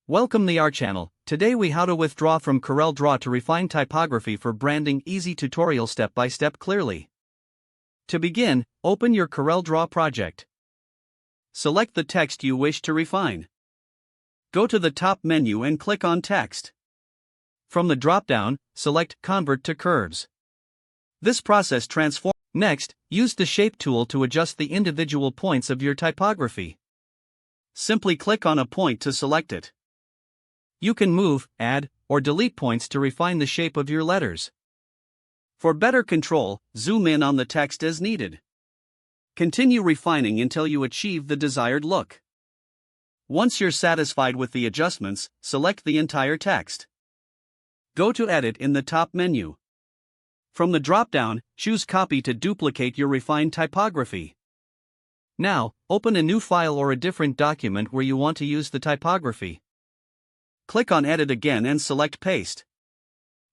Welcome to our channel. Today we how to withdraw from CorelDRAW to refine typography for branding. Easy tutorial step by step clearly. To begin, open your CorelDRAW project. Select the text you wish to refine. Go to the top menu and click on Text. From the drop-down, select Convert to Curves. This process transforms. Next, use the Shape tool to adjust the individual points of your typography. Simply click on a point to select it. You can move, add, or delete points to refine the shape of your letters. For better control, zoom in on the text as needed. Continue refining until you achieve the desired look. Once you're satisfied with the adjustments, select the entire text. Go to Edit in the top menu. From the drop-down, choose Copy to duplicate your refined typography. Now, open a new file or a different document where you want to use the typography. Click on Edit again and select Paste.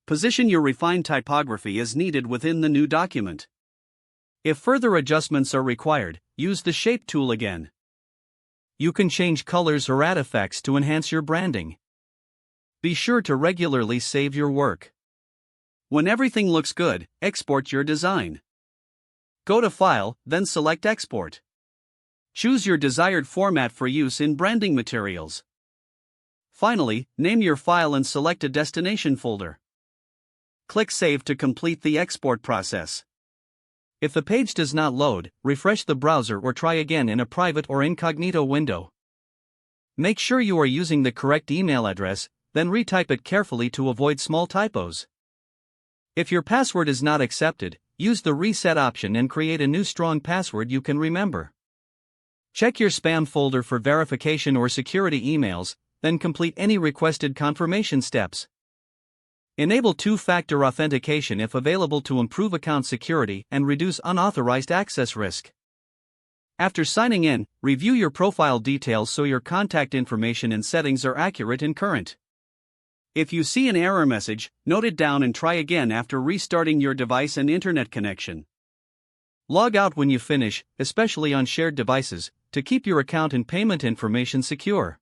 Position your refined typography as needed within the new document. If further adjustments are required, use the Shape tool again. You can change colors or add effects to enhance your branding. Be sure to regularly save your work. When everything looks good, export your design. Go to File, then select Export. Choose your desired format for use in branding materials. Finally, name your file and select a destination folder. Click Save to complete the export process. If the page does not load, refresh the browser or try again in a private or incognito window. Make sure you are using the correct email address, then retype it carefully to avoid small typos. If your password is not accepted, use the reset option and create a new strong password you can remember. Check your spam folder for verification or security emails, then complete any requested confirmation steps. Enable two-factor authentication if available to improve account security and reduce unauthorized access risk. After signing in, review your profile details so your contact information and settings are accurate and current. If you see an error message, note it down and try again after restarting your device and internet connection. Log out when you finish, especially on shared devices, to keep your account and payment information secure.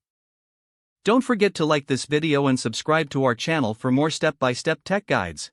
Don't forget to like this video and subscribe to our channel for more step-by-step tech guides.